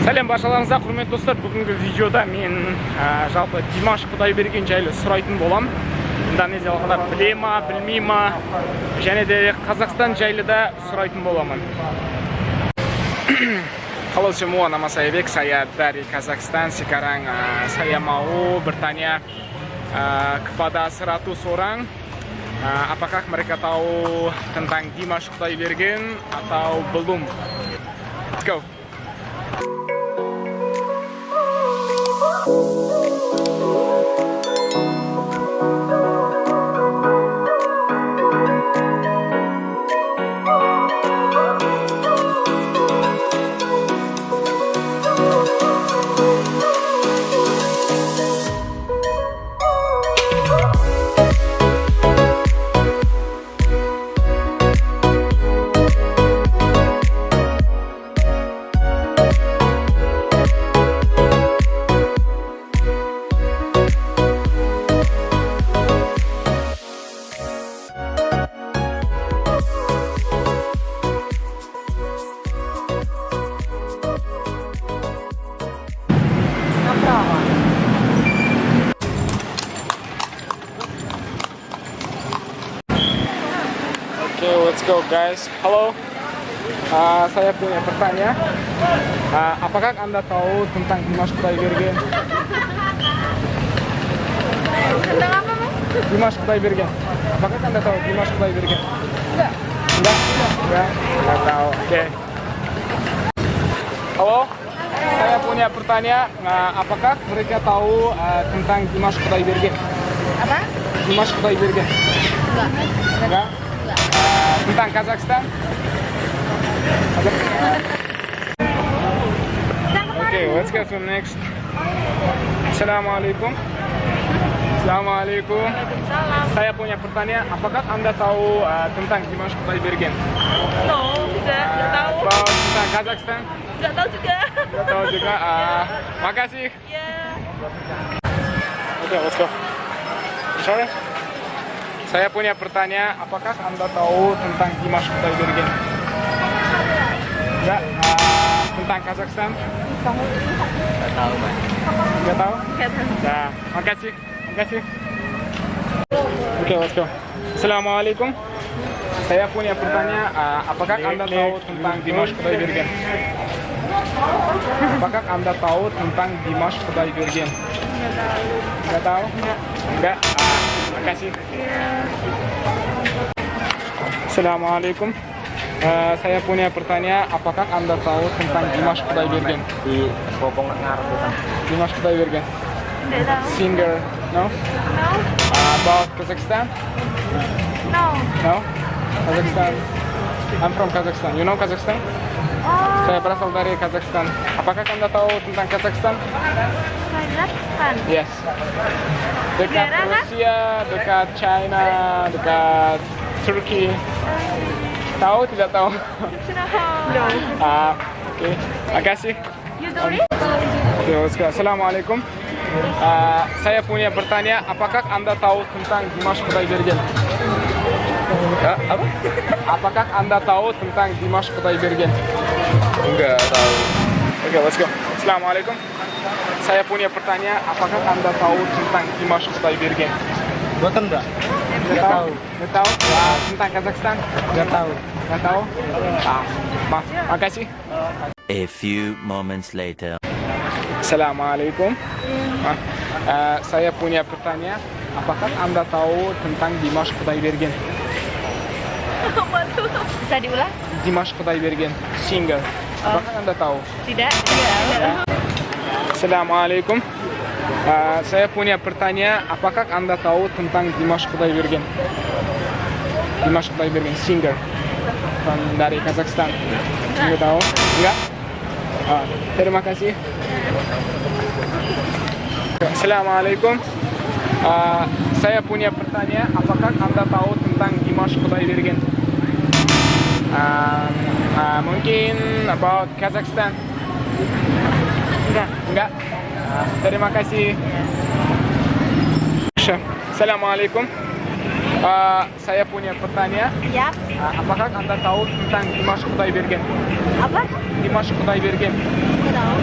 Сәлем баршаларыңызға, құрметті достар. Бүгінгі видеода мен жалпы Димаш Құдайберген жайлы сұрайтын болам. Индонезиялықтар біле ма, білмей ма, және де Қазақстан жайлы да сұрайтын боламын. Halo semua, nama saya Bek, saya dari Kazakhstan. Sekarang saya mau bertanya kepada 100 orang, apakah mereka tahu tentang Dimash Kudaibergen atau belum? Let's go. Okay, let's go guys. Halo, saya punya pertanyaan. Apakah Anda tahu tentang Dimash Kudaibergen? Tentang apa, Mas? Dimash Kudaibergen. Apakah Anda tahu Dimash Kudaibergen? Enggak. Enggak tahu. Oke. Halo, saya punya pertanyaan. Apakah mereka tahu tentang Dimash Kudaibergen? Apa? Dimash Kudaibergen. Enggak. Tentang Kazakhstan? Okay, let's go to next. Assalamualaikum. Assalamualaikum. Saya punya pertanyaan. Apakah Anda tahu tentang Dimash Kudaibergen? No, tidak tahu. Tentang Kazakhstan? Tidak tahu juga. Tidak tahu juga. Makasih. Ya. Okay, let's go. Sorry. Saya punya pertanyaan, apakah Anda tahu tentang Dimash Kudaibergen? Enggak. Tentang Kazakhstan? Tidak tahu, Mas. Enggak tahu? Enggak tahu. Ya, makasih. Makasih. Oke, let's go. Assalamualaikum. Saya punya pertanyaan, apakah Anda tahu tentang Dimash Kudaibergen? Apakah Anda tahu tentang Dimash Kudaibergen? Enggak tahu. Enggak. Makasih. Assalamualaikum. Saya punya pertanyaan, apakah Anda tahu tentang Dimash Kudaibergen? Di Popong ngarep itu. Dimash Kudaibergen. Tidak tahu. Singer, no? No. About Kazakhstan? No. No? Kazakhstan. I'm from Kazakhstan. You know Kazakhstan? Oh, Saya berasal dari Kazakhstan. Apakah Anda tahu tentang Kazakhstan? Kazakhstan. Yes. Dekat Negara kah? Rusia, dekat China, dekat Turki. Tahu tidak tahu? No. Oke. Makasih. You do it? Oke, let's go. Assalamualaikum. Saya punya pertanyaan, apakah Anda tahu tentang Dimash Kudaibergen? Apa? Apakah Anda tahu tentang Dimash Kudaibergen? Enggak tahu. Oke, let's go. Assalamualaikum. Saya punya pertanyaan, apakah Anda tahu tentang Dimash Kudaibergen? Boten enggak? Nggak tahu. Nggak tahu? Tentang Kazakhstan? Enggak tahu. Nggak tahu? Maaf. Makasih. A few moments later. Assalamualaikum. Saya punya pertanyaan, apakah Anda tahu tentang Dimash Kudaibergen? Apa tuh? Bisa diulang? Dimash Kudaibergen, singer. Apakah Anda tahu? Tidak. Tidak. Assalamualaikum. Saya punya pertanyaan, apakah Anda tahu tentang Dimash Kudaibergen? Dimash Kudaibergen, singer dari Kazakhstan. Enggak tahu? Enggak? Terima kasih. Assalamualaikum. Saya punya pertanyaan, apakah Anda tahu tentang Dimash Kudaibergen? Mungkin about Kazakhstan. Enggak. Terima kasih. Assalamualaikum. Saya punya pertanyaan. Ya. Apakah Anda tahu tentang Dimash Kudaibergen? Apa? Dimash Kudaibergen. Tidak tahu.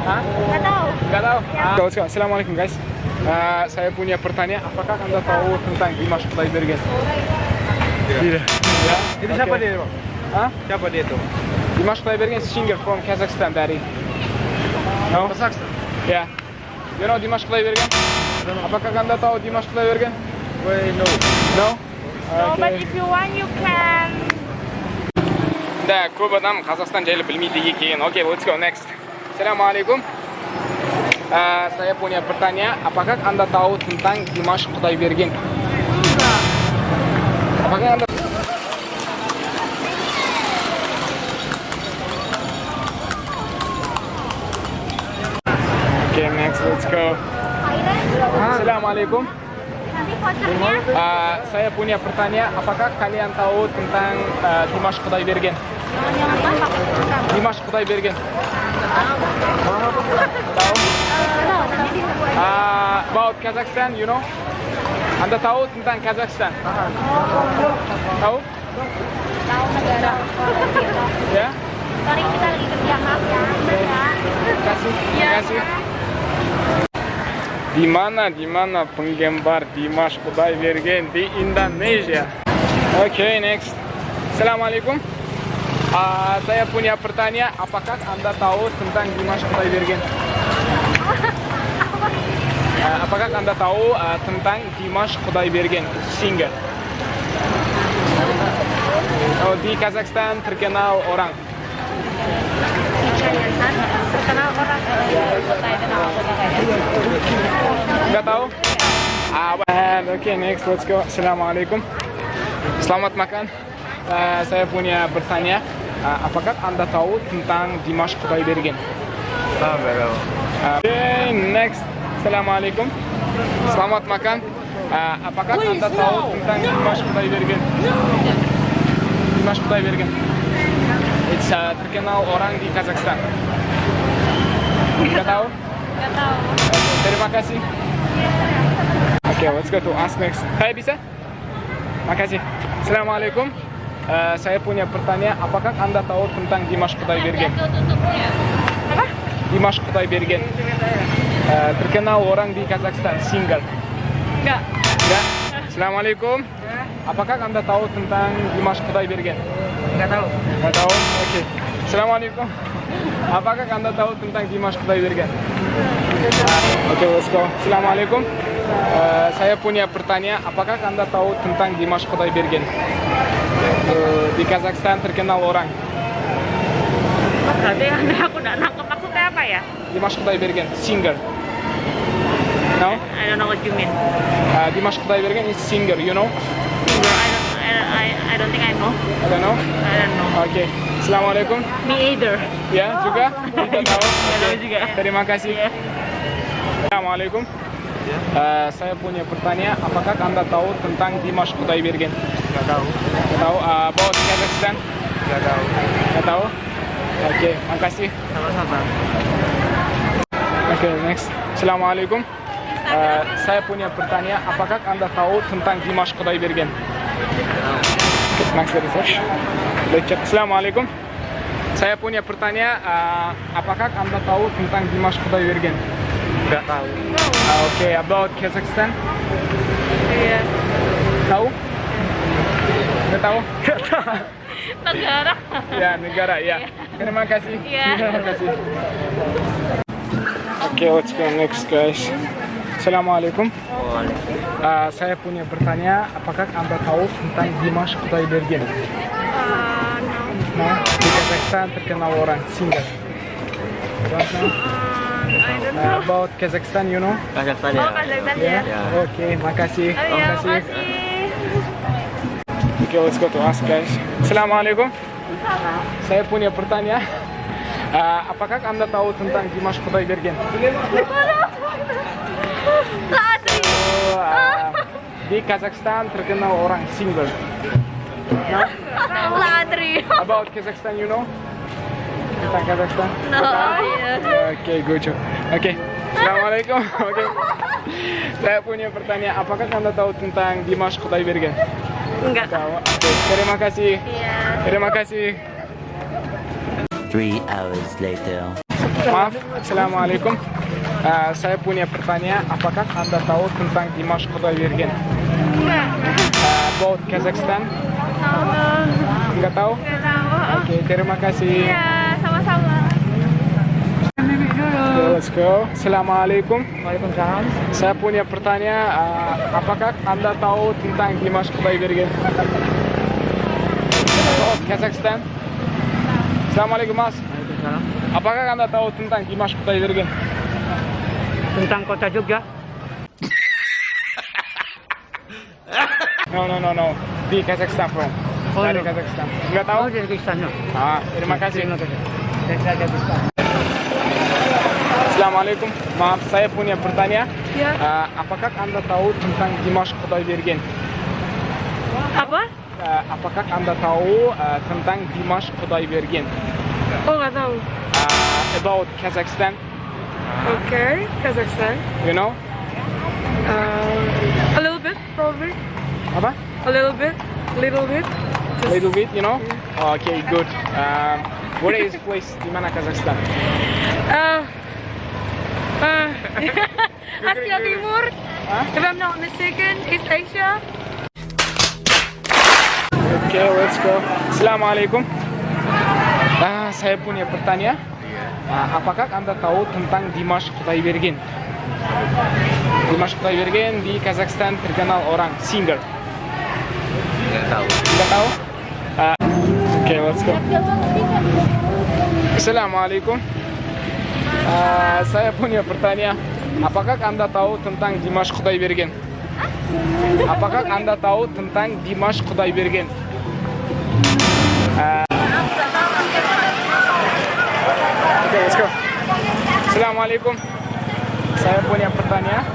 Hah? Nggak tahu. Nggak tahu? Let's go. Assalamualaikum guys. Saya punya pertanyaan, apakah Anda tahu tentang Dimash Kudaibergen? Tidak. Ya? Itu siapa dia, Bang? Hah? Siapa dia tuh? Dimash Kudaibergen is singer from Kazakhstan, Daddy. No? Kazakhstan. Yeah. You know Dimash Kudaibergen? Apakah Anda tahu Dimash Kudaibergen? Wait, no. No? No, but if you want, you can. Да, көп адам Қазақстан жайлы білмейді екен. Окей, let's go next. Assalamualaikum. Saya punya pertanyaan, apakah Anda tahu tentang Dimash Kudaibergen? Apakah Anda Okay, next, let's go. Assalamualaikum. Nanti fotonya. Saya punya pertanyaan, apakah kalian tahu tentang Dimash Kudaibergen? Yang apa? Dimash Kudaibergen. Tahu? About Kazakhstan, you know? Anda tahu tentang Kazakhstan? Tahu? Tahu negara. Ya? Sorry, kita lagi kerja, maaf ya. Terima kasih. Terima kasih. Di mana penggemar Dimash Kudaibergen di Indonesia? Okay, next. Assalamualaikum. Saya punya pertanyaan, apakah Anda tahu tentang Dimash Kudaibergen? Apakah Anda tahu tentang Dimash Kudaibergen, singer? Oh, di Kazakhstan terkenal orang. Terkenal orang. Nggak tahu? Okay, next, let's go. Assalamualaikum. Selamat makan. Saya punya pertanyaan, apakah Anda tahu tentang Dimash Kudaibergen? Nggak tahu. Okay, next. Assalamualaikum. Selamat makan. Apakah Anda tahu tentang Dimash Kudaibergen? Dimash Kudaibergen. It's terkenal orang di Kazakhstan. Nggak tahu? Nggak tahu. Terima kasih. Okay, let's go to us next. Hai, bisa? Makasih. Assalamualaikum. Saya punya pertanyaan, apakah Anda tahu tentang Dimash Kudaibergen? Apa? Dimash Kudaibergen. Terkenal orang di Kazakhstan, singer. Nggak. Ya. Assalamualaikum. Apakah Anda tahu tentang Dimash Kudaibergen? Nggak tahu. Nggak tahu? Oke. Assalamualaikum. Apakah Anda tahu tentang Dimash Kudaibergen? Oke, let's go. Assalamualaikum. Saya punya pertanyaan, apakah Anda tahu tentang Dimash Kudaibergen? Di Kazakhstan terkenal orang. Berarti aku nggak nangkep maksudnya apa ya? Dimash Kudaibergen, singer. No? I don't know what you mean. Dimash Kudaibergen is singer, you know? I don't think I know. I don't know? I don't know. Oke. Assalamualaikum. Me either. Ya, juga? Tidak tahu? Nggak tahu Oke. juga. Terima kasih. Iya. Assalamualaikum. Saya punya pertanyaan, apakah Anda tahu tentang Dimash Kudaibergen? Nggak tahu. Nggak tahu? About Kazakhstan? Nggak tahu. Nggak tahu? Oke, makasih. Sama-sama. Oke, next. Assalamualaikum. Saya punya pertanyaan, apakah Anda tahu tentang Dimash Kudaibergen? Next, refresh. Assalamualaikum. Saya punya pertanyaan, apakah Anda tahu tentang Dimash Kudaibergen? Nggak tahu. Oke, about Kazakhstan? Iya. Tahu? Nggak tahu? Negara. Ya, negara, ya. Terima kasih. Iya. Terima kasih. Oke, let's go next, guys. Assalamualaikum. Saya punya pertanyaan, apakah Anda tahu tentang Dimash Kudaibergen? No. Nah, di Kazakhstan terkenal orang, singer. Don't know? I don't know. About Kazakhstan, you know? Kazakhstan Oh, ya. Kazakhstan Ya. ya. Oke, makasih. Oh iya, Makasih. makasih. Oke, let's go to us, guys. Assalamualaikum. Saya punya pertanyaan. Apakah Anda tahu tentang Dimash Kudaibergen? Latri. Di Kazakhstan terkenal orang, singer. Nah, Latri. about Kazakhstan, you know? Tentang Kazakhstan? No, iya. Oke, good job. Oke, Assalamualaikum. Oke. Saya punya pertanyaan, apakah Anda tahu tentang Dimash Kudaibergen? Enggak. Tahu. Oke, terima kasih. Iya. Terima kasih. 3 hours later. Maaf, Assalamualaikum. Saya punya pertanyaan, apakah Anda tahu tentang Dimash Kudaibergen? Enggak. About Kazakhstan? Enggak tahu? Enggak tahu. Oke, terima kasih. Iya, sama-sama. Okay, let's go. Assalamualaikum. Waalaikumsalam. Saya punya pertanyaan, apakah Anda tahu tentang Dimash Kudaibergen? About Kazakhstan? Assalamualaikum Mas. Waalaikumsalam. Apakah Anda tahu tentang Dimash Kudaibergen? Tentang kota Jogja. No. Di Kazakhstan, bro. Oh, Dari no. Kazakhstan. Enggak tahu? Oh, dari Kazakhstan. Terima kasih. Terima kasih. Dari Kazakhstan. Assalamualaikum. Maaf, saya punya pertanyaan. Ya. Apakah Anda tahu tentang Dimash Kudaibergen? Apa? Apakah Anda tahu tentang Dimash Kudaibergen? Oh, nggak tahu. About Kazakhstan, Okay, Kazakhstan. you know? A little bit, probably. Apa? A little bit. Little bit, you know? Okay, good. Where is place? Di mana Kazakhstan? Asia Timur. Hah? If I'm not mistaken, East Asia. Okay, let's go. Assalamualaikum. Saya punya pertanyaan. Apakah Anda tahu tentang Dimash Kudaibergen? Dimash Kudaibergen di Kazakhstan terkenal orang singer. Enggak tahu. Enggak tahu? Okay, let's go. Assalamualaikum. Saya punya pertanyaan. Apakah Anda tahu tentang Dimash Kudaibergen? Apakah Anda tahu tentang Dimash Kudaibergen? Okay, let's go. Assalamualaikum. Saya punya pertanyaan.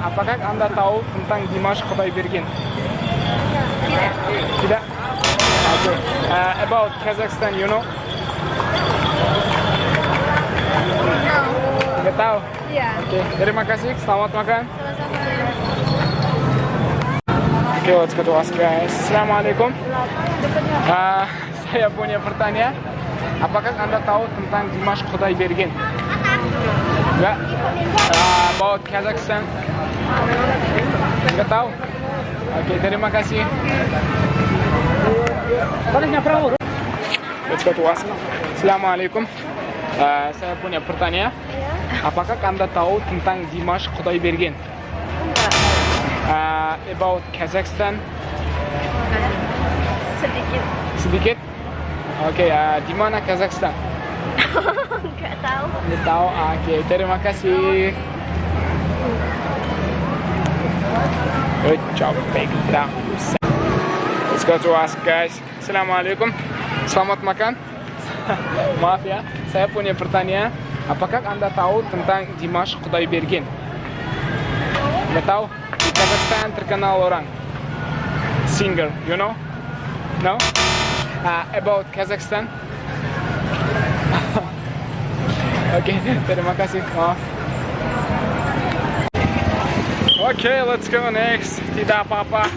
Apakah Anda tahu tentang Dimash Kudaibergen? Tidak. Okay. About Kazakhstan, you know? Nggak tahu. Iya. Oke, terima kasih. Selamat makan. Sama-sama. Oke, let's go to us guys. Assalamualaikum. Saya punya pertanyaan. Apakah Anda tahu tentang Dimash Kudaibergen? Enggak. About Kazakhstan? Enggak tahu. Oke, terima kasih. Let's go to us. Assalamualaikum. Saya punya pertanyaan. Apakah Anda tahu tentang Dimash Kudaibergen? About Kazakhstan? Sedikit. Sedikit? Oke, di mana Kazakhstan? Nggak tahu. Nggak tahu. Oke, terima kasih. Good job, big down. Let's go to us guys. Assalamualaikum. Selamat makan. Maaf ya, saya punya pertanyaan. Apakah Anda tahu tentang Dimash Kudaibergen? Nggak tahu. Di Kazakhstan terkenal orang singer, you know? No? About Kazakhstan? Oke, terima kasih. Maaf. Oke, let's go next. Tidak apa-apa.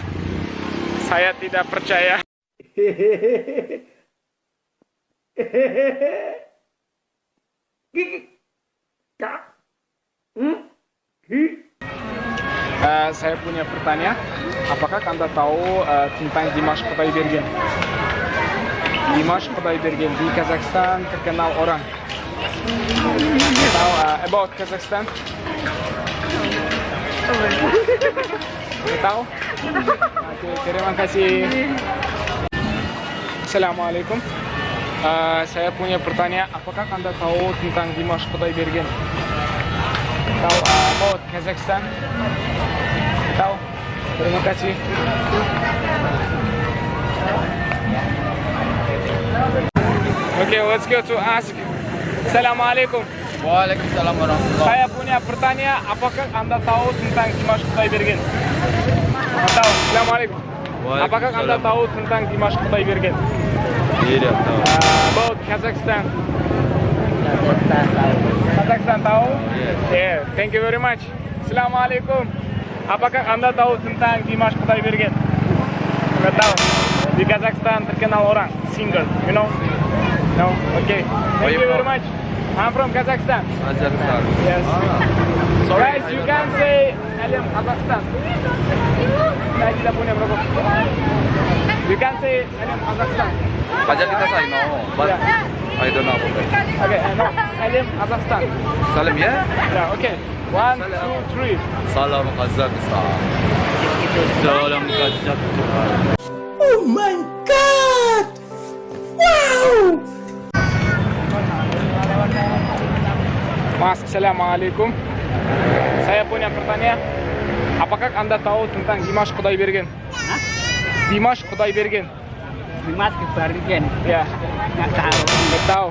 Saya tidak percaya. Saya punya pertanyaan. Apakah Anda tahu tentang Dimash Kudaibergen? Dimash Kudaibergen di Kazakhstan terkenal orang. Tahu about Kazakhstan? Tahu? Oke, terima kasih. Assalamualaikum. Saya punya pertanyaan. Apakah Anda tahu tentang Dimash Kudaibergen? Tahu about Kazakhstan? Tahu? Terima kasih. Okay, let's go to ask. Assalamualaikum. Waalaikumsalam warahmatullahi. Saya punya pertanyaan. Apakah Anda tahu tentang Dimash Kudaibergen? Tahu. Assalamualaikum. Apakah Anda tahu tentang Dimash Kudaibergen? Tidak tahu. About Kazakhstan. Kazakhstan tahu? Yeah. Thank you very much. Assalamualaikum. Apakah Anda tahu tentang Dimash Kudaibergen? Nggak tahu. Di Kazakhstan terkenal orang singer, you know? No. Okay. Thank you very much. I'm from Kazakhstan. Kazakhstan. Yes. Sorry. Guys, you can say Salam Kazakhstan. Saya tidak punya rokok. You can say Salam Kazakhstan. Kazakhstan I know, but Yeah. I don't know about it. Okay, no. Salam Kazakhstan. Salam ya? Yeah, okay. 1, 2, 3. Salam Kazakhstan. Salam Kazakhstan. Mas, Assalamualaikum. Saya punya pertanyaan. Apakah Anda tahu tentang Dimash Kudaibergen? Dimash Kudaibergen. Dimas Kudaibergen. Ya, Nggak tahu. nggak tahu.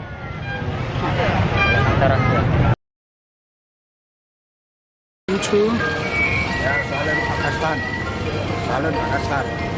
Ya, Salam Pakistan. Salam Pakistan.